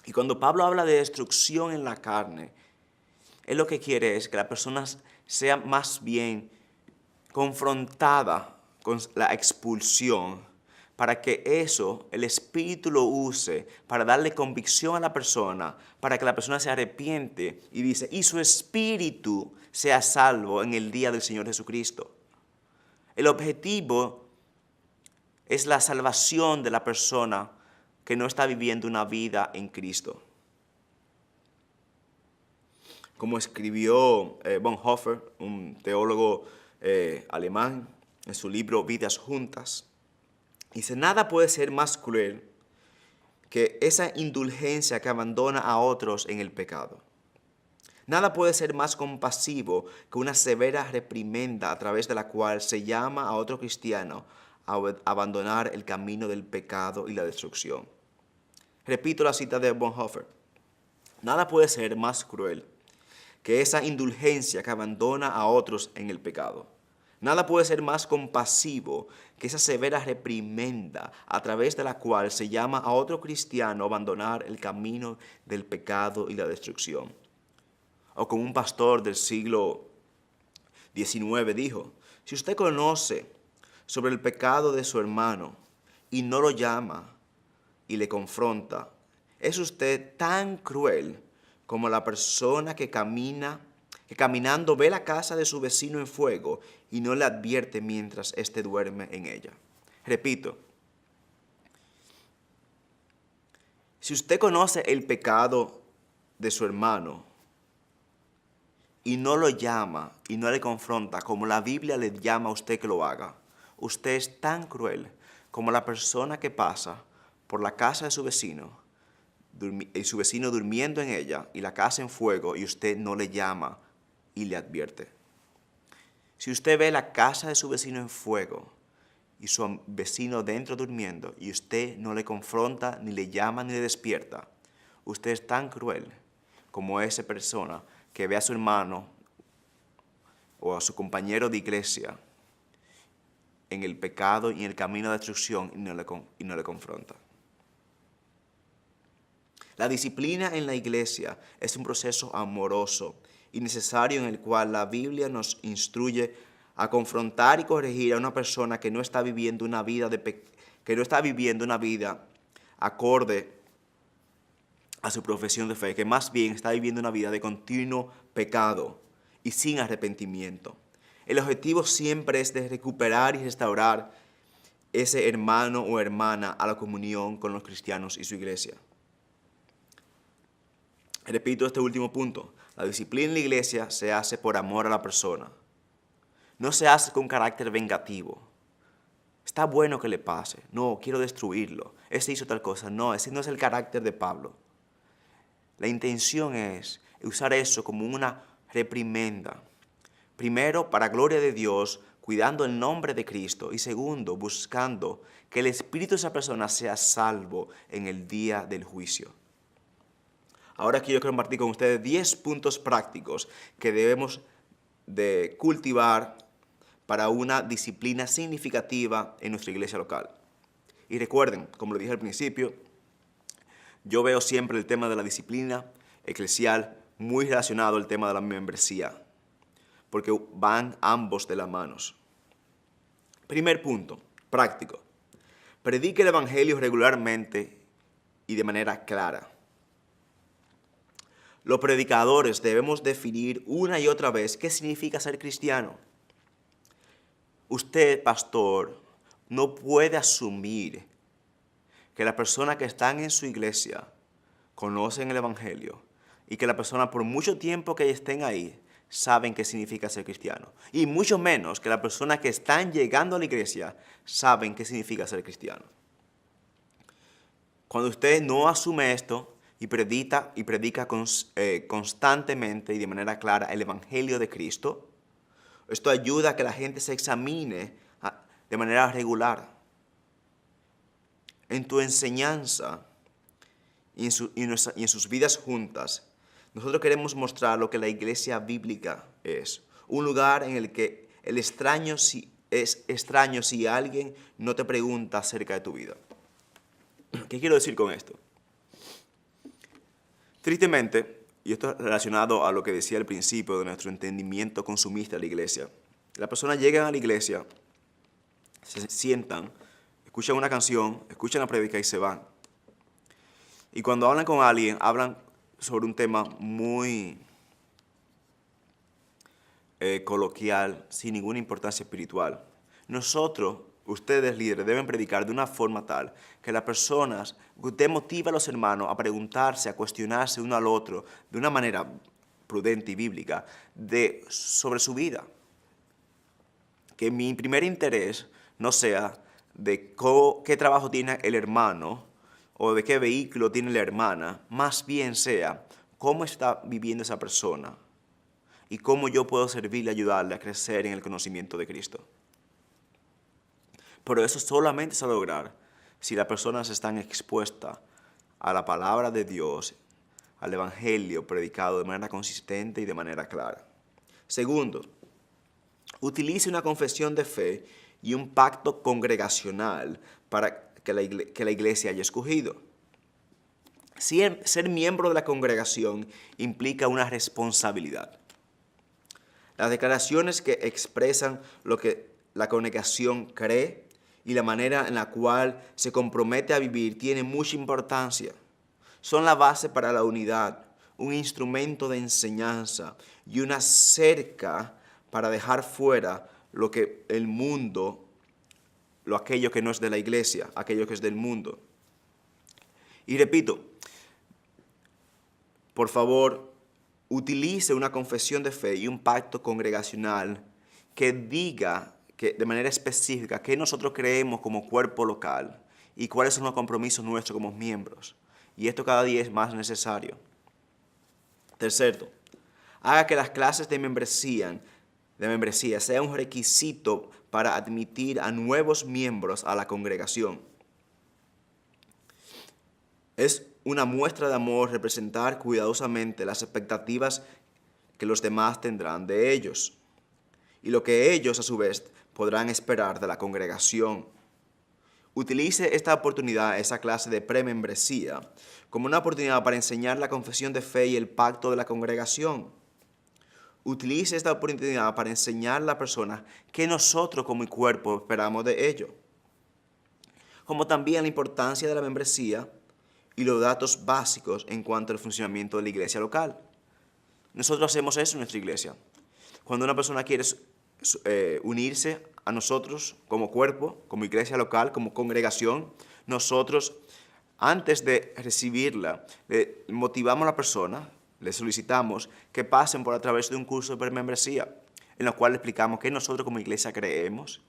S1: Y cuando Pablo habla de destrucción en la carne, él lo que quiere es que la persona sea más bien confrontada con la expulsión, para que eso, el Espíritu lo use para darle convicción a la persona, para que la persona se arrepiente y dice, y su espíritu sea salvo en el día del Señor Jesucristo. El objetivo es la salvación de la persona que no está viviendo una vida en Cristo. Como escribió Bonhoeffer, un teólogo alemán, en su libro Vidas Juntas, dice, nada puede ser más cruel que esa indulgencia que abandona a otros en el pecado. Nada puede ser más compasivo que una severa reprimenda a través de la cual se llama a otro cristiano a abandonar el camino del pecado y la destrucción. Repito la cita de Bonhoeffer. Nada puede ser más cruel que esa indulgencia que abandona a otros en el pecado. Nada puede ser más compasivo que esa severa reprimenda a través de la cual se llama a otro cristiano a abandonar el camino del pecado y la destrucción. O como un pastor del siglo XIX dijo, si usted conoce sobre el pecado de su hermano y no lo llama y le confronta, es usted tan cruel como la persona que caminando ve la casa de su vecino en fuego y no le advierte mientras éste duerme en ella. Repito, si usted conoce el pecado de su hermano y no lo llama y no le confronta como la Biblia le llama a usted que lo haga, usted es tan cruel como la persona que pasa por la casa de su vecino y su vecino durmiendo en ella y la casa en fuego y usted no le llama y le advierte. Si usted ve la casa de su vecino en fuego y su vecino dentro durmiendo y usted no le confronta, ni le llama, ni le despierta, usted es tan cruel como esa persona que ve a su hermano o a su compañero de iglesia en el pecado y en el camino de destrucción y no le confronta. La disciplina en la iglesia es un proceso amoroso y necesario en el cual la Biblia nos instruye a confrontar y corregir a una persona que no está viviendo una vida acorde a su profesión de fe, que más bien está viviendo una vida de continuo pecado y sin arrepentimiento. El objetivo siempre es de recuperar y restaurar ese hermano o hermana a la comunión con los cristianos y su iglesia. Repito este último punto. La disciplina en la iglesia se hace por amor a la persona. No se hace con carácter vengativo. Está bueno que le pase. No, quiero destruirlo. Ese hizo tal cosa. No, ese no es el carácter de Pablo. La intención es usar eso como una reprimenda. Primero, para gloria de Dios, cuidando el nombre de Cristo. Y segundo, buscando que el espíritu de esa persona sea salvo en el día del juicio. Ahora quiero compartir con ustedes 10 puntos prácticos que debemos de cultivar para una disciplina significativa en nuestra iglesia local. Y recuerden, como lo dije al principio, yo veo siempre el tema de la disciplina eclesial muy relacionado al tema de la membresía, porque van ambos de las manos. Primer punto, práctico. Predique el evangelio regularmente y de manera clara. Los predicadores debemos definir una y otra vez qué significa ser cristiano. Usted, pastor, no puede asumir que las personas que están en su iglesia conocen el evangelio y que las personas por mucho tiempo que estén ahí saben qué significa ser cristiano. Y mucho menos que las personas que están llegando a la iglesia saben qué significa ser cristiano. Cuando usted no asume esto, y predica constantemente y de manera clara el Evangelio de Cristo, esto ayuda a que la gente se examine de manera regular. En tu enseñanza y en sus vidas juntas, Nosotros queremos mostrar lo que la iglesia bíblica es. Un lugar en el que el extraño es extraño si alguien no te pregunta acerca de tu vida. ¿Qué quiero decir con esto? Tristemente, y esto es relacionado a lo que decía al principio de nuestro entendimiento consumista de la iglesia, las personas llegan a la iglesia, se sientan, escuchan una canción, escuchan la prédica y se van. Y cuando hablan con alguien, hablan sobre un tema muy coloquial, sin ninguna importancia espiritual. Nosotros, ustedes líderes, deben predicar de una forma tal que las personas, usted motiva a los hermanos a preguntarse, a cuestionarse uno al otro de una manera prudente y bíblica sobre su vida. Que mi primer interés no sea de qué trabajo tiene el hermano o de qué vehículo tiene la hermana, más bien sea cómo está viviendo esa persona y cómo yo puedo servirle y ayudarle a crecer en el conocimiento de Cristo. Pero eso solamente se va a lograr si las personas están expuestas a la palabra de Dios, al evangelio predicado de manera consistente y de manera clara. Segundo, utilice una confesión de fe y un pacto congregacional para que la iglesia haya escogido. Ser miembro de la congregación implica una responsabilidad. Las declaraciones que expresan lo que la congregación cree y la manera en la cual se compromete a vivir tienen mucha importancia. Son la base para la unidad, un instrumento de enseñanza y una cerca para dejar fuera lo que el mundo, aquello que no es de la iglesia, aquello que es del mundo. Y repito, por favor, utilice una confesión de fe y un pacto congregacional que diga de manera específica qué nosotros creemos como cuerpo local y cuáles son los compromisos nuestros como miembros. Y esto cada día es más necesario. Tercero, haga que las clases de membresía sean un requisito para admitir a nuevos miembros a la congregación. Es una muestra de amor representar cuidadosamente las expectativas que los demás tendrán de ellos y lo que ellos a su vez podrán esperar de la congregación. Utilice esta oportunidad, esa clase de premembresía, como una oportunidad para enseñar la confesión de fe y el pacto de la congregación. Utilice esta oportunidad para enseñar a la persona que nosotros como cuerpo esperamos de ellos, como también la importancia de la membresía y los datos básicos en cuanto al funcionamiento de la iglesia local. Nosotros hacemos eso en nuestra iglesia. Cuando una persona quiere unirse a nosotros como cuerpo, como iglesia local, como congregación, nosotros, antes de recibirla, le motivamos a la persona, le solicitamos que pasen por a través de un curso de premembresía, en el cual le explicamos qué nosotros como iglesia creemos,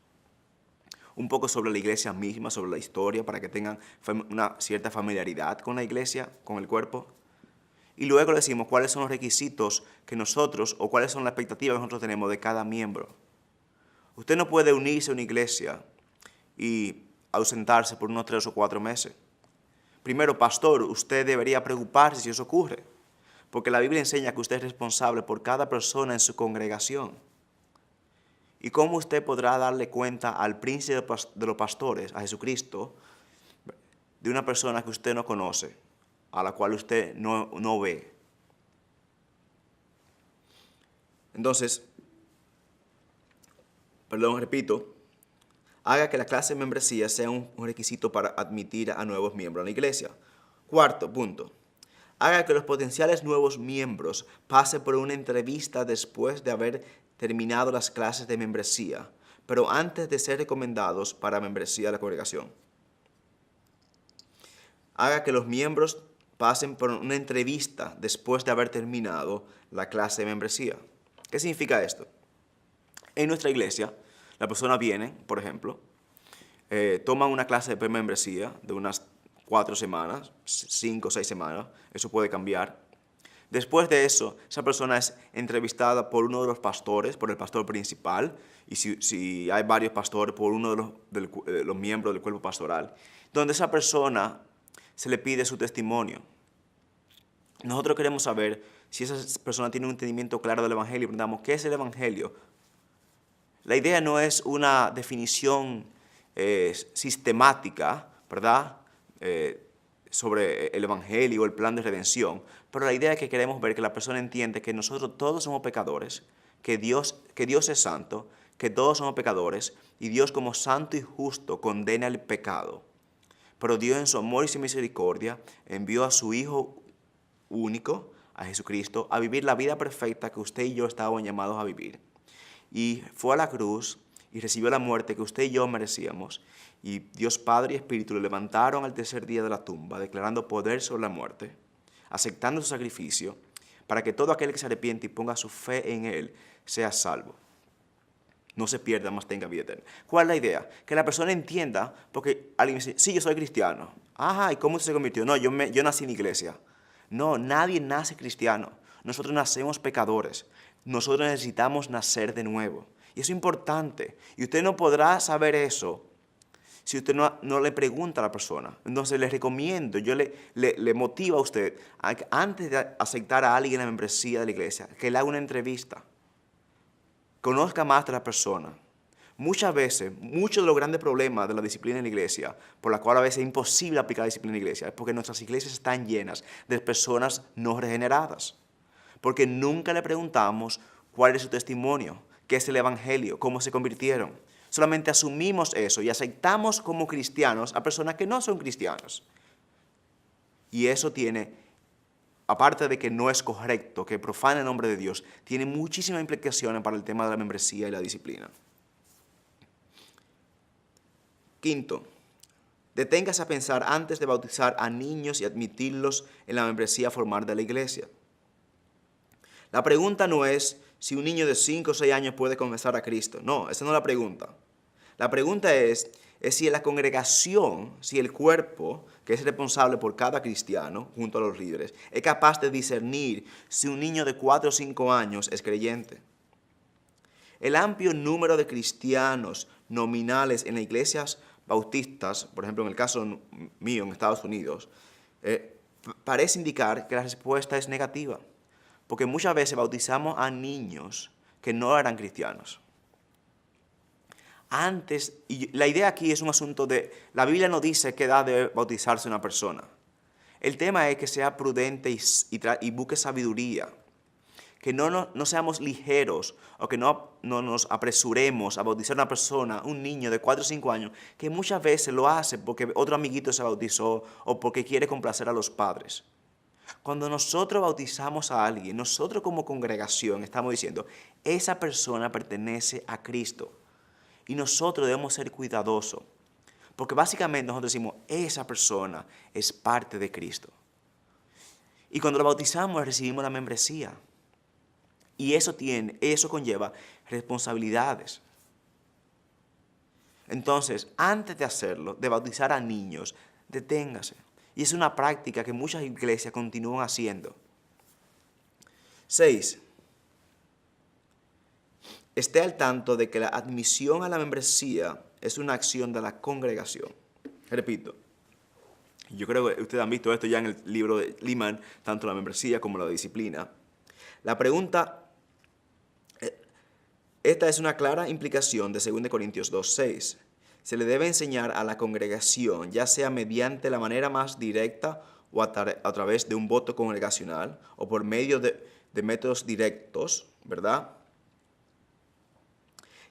S1: un poco sobre la iglesia misma, sobre la historia, para que tengan una cierta familiaridad con la iglesia, con el cuerpo. Y luego le decimos cuáles son los requisitos que nosotros, o cuáles son las expectativas que nosotros tenemos de cada miembro. Usted no puede unirse a una iglesia y ausentarse por unos 3 o 4 meses. Primero, pastor, usted debería preocuparse si eso ocurre, porque la Biblia enseña que usted es responsable por cada persona en su congregación. ¿Y cómo usted podrá darle cuenta al príncipe de los pastores, a Jesucristo, de una persona que usted no conoce, a la cual usted no ve? Entonces, repito, haga que la clase de membresía sea un requisito para admitir a nuevos miembros a la iglesia. Cuarto punto, haga que los potenciales nuevos miembros pasen por una entrevista después de haber terminado las clases de membresía, pero antes de ser recomendados para membresía de la congregación. Haga que los miembros pasen por una entrevista después de haber terminado la clase de membresía. ¿Qué significa esto? En nuestra iglesia, la persona viene, por ejemplo, toma una clase de premembresía de unas 4 semanas, 5 o 6 semanas, eso puede cambiar. Después de eso, esa persona es entrevistada por uno de los pastores, por el pastor principal, y si hay varios pastores, por uno de los miembros del cuerpo pastoral, donde esa persona se le pide su testimonio. nosotros queremos saber si esa persona tiene un entendimiento claro del Evangelio. Preguntamos, ¿qué es el Evangelio? La idea no es una definición sistemática, ¿verdad? Sobre el Evangelio o el plan de redención, pero la idea es que queremos ver que la persona entiende que nosotros todos somos pecadores, que Dios es santo, que todos somos pecadores, y Dios como santo y justo condena el pecado. Pero Dios en su amor y su misericordia envió a su Hijo único, a Jesucristo, a vivir la vida perfecta que usted y yo estábamos llamados a vivir. Y fue a la cruz y recibió la muerte que usted y yo merecíamos. Y Dios Padre y Espíritu le levantaron al tercer día de la tumba, declarando poder sobre la muerte, aceptando su sacrificio, para que todo aquel que se arrepiente y ponga su fe en Él sea salvo. No se pierda, más tenga vida eterna. ¿Cuál es la idea? Que la persona entienda, porque alguien dice, sí, yo soy cristiano. Ajá, ¿y cómo se convirtió? No, yo nací en iglesia. No, nadie nace cristiano. Nosotros nacemos pecadores. Nosotros necesitamos nacer de nuevo. Y eso es importante. Y usted no podrá saber eso si usted no le pregunta a la persona. Entonces le recomiendo, yo le motivo a usted, a que antes de aceptar a alguien en la membresía de la iglesia, que le haga una entrevista. Conozca más de la persona. Muchas veces, muchos de los grandes problemas de la disciplina en la iglesia, por la cual a veces es imposible aplicar la disciplina en la iglesia, es porque nuestras iglesias están llenas de personas no regeneradas. Porque nunca le preguntamos cuál es su testimonio, qué es el Evangelio, cómo se convirtieron. Solamente asumimos eso y aceptamos como cristianos a personas que no son cristianos. Y eso tiene, aparte de que no es correcto, que profana el nombre de Dios, tiene muchísimas implicaciones para el tema de la membresía y la disciplina. Quinto, deténgase a pensar antes de bautizar a niños y admitirlos en la membresía formal de la iglesia. La pregunta no es si un niño de 5 o 6 años puede confesar a Cristo. No, esa no es la pregunta. La pregunta es si en la congregación, si el cuerpo, que es responsable por cada cristiano, junto a los líderes, es capaz de discernir si un niño de 4 o 5 años es creyente. El amplio número de cristianos nominales en las iglesias bautistas, por ejemplo en el caso mío en Estados Unidos, parece indicar que la respuesta es negativa. Porque muchas veces bautizamos a niños que no eran cristianos. Antes, y la idea aquí es un asunto de, la Biblia no dice qué edad debe bautizarse una persona. El tema es que sea prudente y busque sabiduría. Que no seamos ligeros o que no nos apresuremos a bautizar a una persona, un niño de 4 o 5 años, que muchas veces lo hace porque otro amiguito se bautizó o porque quiere complacer a los padres. Cuando nosotros bautizamos a alguien, nosotros como congregación estamos diciendo, esa persona pertenece a Cristo. Y nosotros debemos ser cuidadosos. Porque básicamente nosotros decimos, esa persona es parte de Cristo. Y cuando lo bautizamos recibimos la membresía. Y eso conlleva responsabilidades. Entonces, antes de hacerlo, de bautizar a niños, deténgase. Y es una práctica que muchas iglesias continúan haciendo. 6. Esté al tanto de que la admisión a la membresía es una acción de la congregación. Repito, yo creo que ustedes han visto esto ya en el libro de Lehman, tanto la membresía como la disciplina. La pregunta, esta es una clara implicación de 2 Corintios 2:6. Se le debe enseñar a la congregación, ya sea mediante la manera más directa o a través de un voto congregacional o por medio de métodos directos, ¿verdad?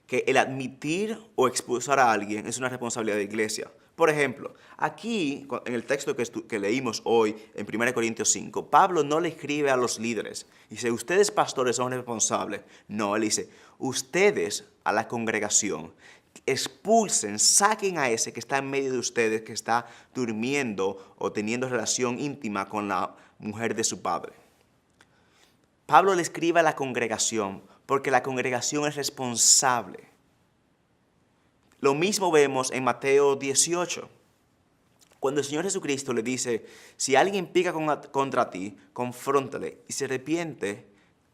S1: Que el admitir o expulsar a alguien es una responsabilidad de la iglesia. Por ejemplo, aquí, en el texto que leímos hoy, en 1 Corintios 5, Pablo no le escribe a los líderes. Dice, ustedes pastores son responsables. No, él dice, ustedes a la congregación, expulsen, saquen a ese que está en medio de ustedes, que está durmiendo o teniendo relación íntima con la mujer de su padre. Pablo le escribe a la congregación porque la congregación es responsable. Lo mismo vemos en Mateo 18. Cuando el Señor Jesucristo le dice, si alguien pica contra ti, confróntale y se arrepiente,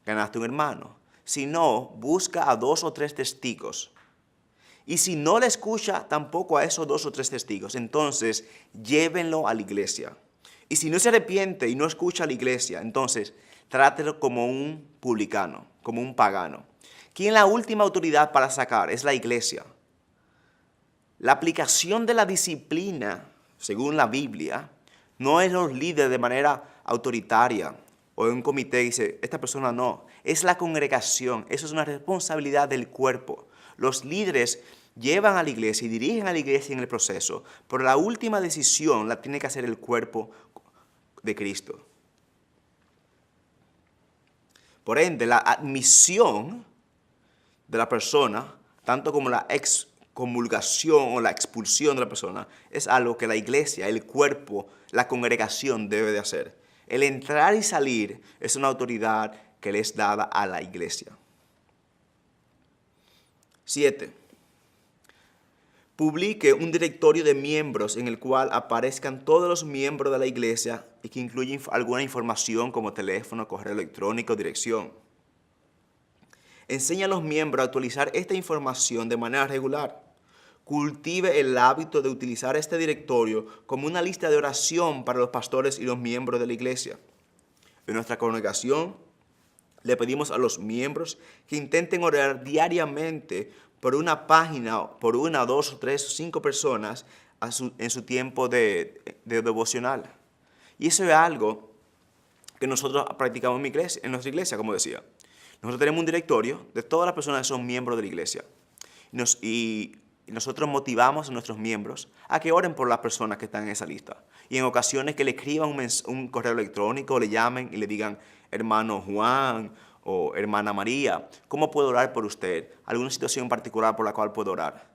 S1: ganaste un hermano. Si no, busca a 2 o 3 testigos. Y si no le escucha tampoco a esos 2 o 3 testigos, entonces llévenlo a la iglesia. Y si no se arrepiente y no escucha a la iglesia, entonces trátelo como un publicano, como un pagano. ¿Quién es la última autoridad para sacar? Es la iglesia. La aplicación de la disciplina, según la Biblia, no es los líderes de manera autoritaria o en un comité dice, esta persona no, es la congregación, eso es una responsabilidad del cuerpo. Los líderes llevan a la iglesia y dirigen a la iglesia en el proceso, pero la última decisión la tiene que hacer el cuerpo de Cristo. Por ende, la admisión de la persona, tanto como la excomulgación o la expulsión de la persona, es algo que la iglesia, el cuerpo, la congregación debe de hacer. El entrar y salir es una autoridad que le es dada a la iglesia. 7. Publique un directorio de miembros en el cual aparezcan todos los miembros de la iglesia y que incluya alguna información como teléfono, correo electrónico, dirección. Enseña a los miembros a actualizar esta información de manera regular. Cultive el hábito de utilizar este directorio como una lista de oración para los pastores y los miembros de la iglesia. En nuestra congregación, le pedimos a los miembros que intenten orar diariamente por una página, por una, dos o tres o cinco personas en su tiempo de devocional. Y eso es algo que nosotros practicamos en nuestra iglesia, como decía. Nosotros tenemos un directorio de todas las personas que son miembros de la iglesia. Y nosotros motivamos a nuestros miembros a que oren por las personas que están en esa lista. Y en ocasiones que le escriban un correo electrónico, le llamen y le digan, hermano Juan o hermana María, ¿cómo puedo orar por usted? ¿Alguna situación particular por la cual puedo orar?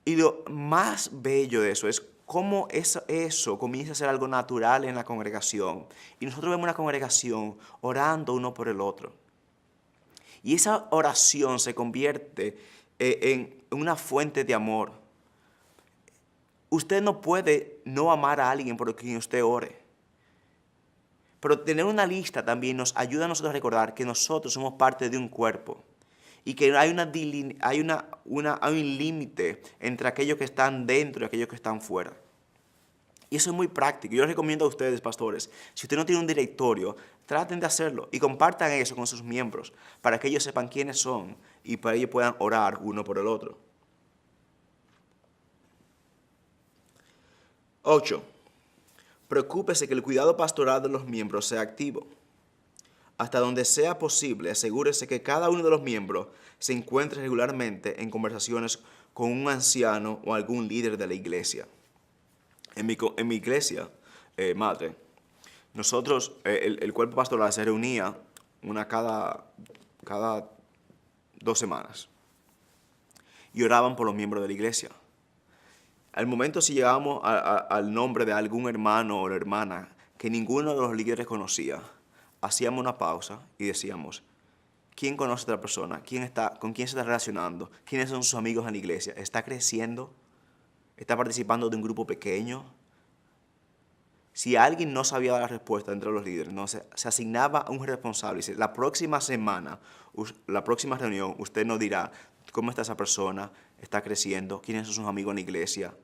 S1: Y lo más bello de eso es cómo eso comienza a ser algo natural en la congregación. Y nosotros vemos una congregación orando uno por el otro. Y esa oración se convierte en una fuente de amor. Usted no puede no amar a alguien por quien usted ore. Pero tener una lista también nos ayuda a nosotros a recordar que nosotros somos parte de un cuerpo. Y que hay un límite entre aquellos que están dentro y aquellos que están fuera. Y eso es muy práctico. Yo les recomiendo a ustedes, pastores, si usted no tiene un directorio, traten de hacerlo y compartan eso con sus miembros para que ellos sepan quiénes son y para que ellos puedan orar uno por el otro. 8. Preocúpese que el cuidado pastoral de los miembros sea activo. Hasta donde sea posible, asegúrese que cada uno de los miembros se encuentre regularmente en conversaciones con un anciano o algún líder de la iglesia. En mi iglesia, madre, nosotros, el cuerpo pastoral se reunía cada 2 semanas y oraban por los miembros de la iglesia. Al momento si llegábamos al nombre de algún hermano o hermana que ninguno de los líderes conocía, hacíamos una pausa y decíamos, ¿quién conoce a otra persona? ¿Con quién se está relacionando? ¿Quiénes son sus amigos en la iglesia? ¿Está creciendo? ¿Está participando de un grupo pequeño? Si alguien no sabía la respuesta entre los líderes, no, se asignaba a un responsable. Dice, la próxima semana, la próxima reunión, usted nos dirá cómo está esa persona, está creciendo, quiénes son sus amigos en la iglesia.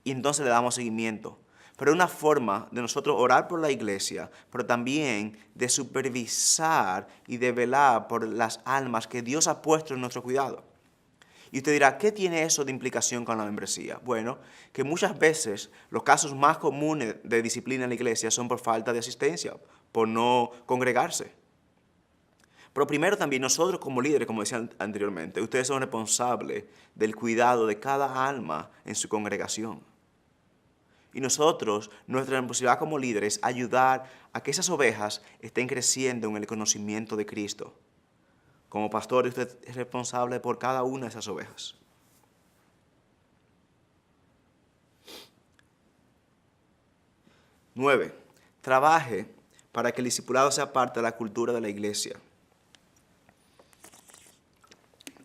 S1: Y entonces le damos seguimiento. Pero una forma de nosotros orar por la iglesia, pero también de supervisar y de velar por las almas que Dios ha puesto en nuestro cuidado. Y usted dirá, ¿qué tiene eso de implicación con la membresía? Bueno, que muchas veces los casos más comunes de disciplina en la iglesia son por falta de asistencia, por no congregarse. Pero primero también nosotros como líderes, como decía anteriormente, ustedes son responsables del cuidado de cada alma en su congregación. Y nosotros, nuestra responsabilidad como líderes es ayudar a que esas ovejas estén creciendo en el conocimiento de Cristo. Como pastor, usted es responsable por cada una de esas ovejas. 9. Trabaje para que el discipulado sea parte de la cultura de la iglesia.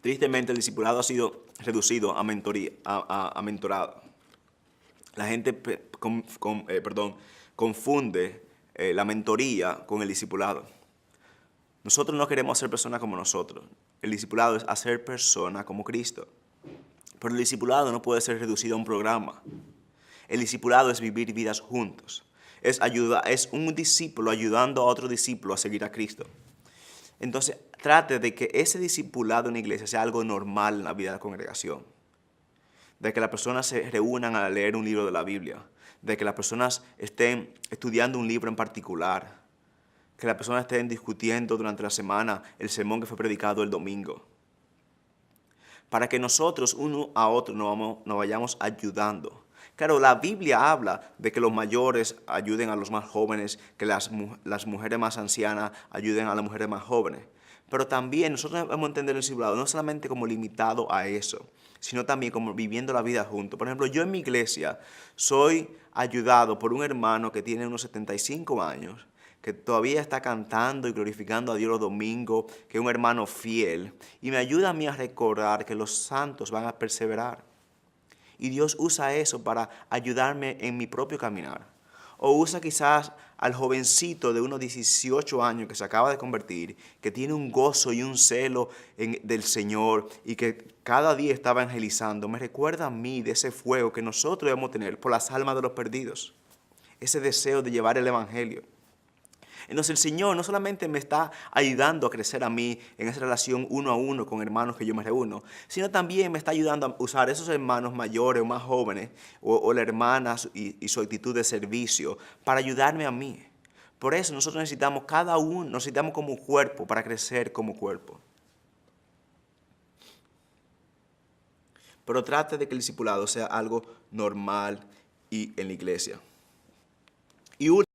S1: Tristemente, el discipulado ha sido reducido a mentorado. La gente confunde la mentoría con el discipulado. Nosotros no queremos ser personas como nosotros. El discipulado es hacer personas como Cristo. Pero el discipulado no puede ser reducido a un programa. El discipulado es vivir vidas juntos. Es un discípulo ayudando a otro discípulo a seguir a Cristo. Entonces, trate de que ese discipulado en la iglesia sea algo normal en la vida de la congregación. De que las personas se reúnan a leer un libro de la Biblia. De que las personas estén estudiando un libro en particular. Que las personas estén discutiendo durante la semana el sermón que fue predicado el domingo. Para que nosotros, uno a otro, nos vayamos ayudando. Claro, la Biblia habla de que los mayores ayuden a los más jóvenes, que las mujeres más ancianas ayuden a las mujeres más jóvenes. Pero también nosotros debemos entender el discipulado no solamente como limitado a eso, sino también como viviendo la vida juntos. Por ejemplo, yo en mi iglesia soy ayudado por un hermano que tiene unos 75 años, que todavía está cantando y glorificando a Dios los domingos, que es un hermano fiel, y me ayuda a mí a recordar que los santos van a perseverar. Y Dios usa eso para ayudarme en mi propio caminar. O usa quizás al jovencito de unos 18 años que se acaba de convertir, que tiene un gozo y un celo del Señor y que cada día está evangelizando. Me recuerda a mí de ese fuego que nosotros debemos tener por las almas de los perdidos. Ese deseo de llevar el evangelio. Entonces el Señor no solamente me está ayudando a crecer a mí en esa relación uno a uno con hermanos que yo me reúno, sino también me está ayudando a usar esos hermanos mayores o más jóvenes o la hermana y su actitud de servicio para ayudarme a mí. Por eso nosotros necesitamos cada uno, necesitamos como un cuerpo para crecer como cuerpo. Pero trate de que el discipulado sea algo normal y en la iglesia. Y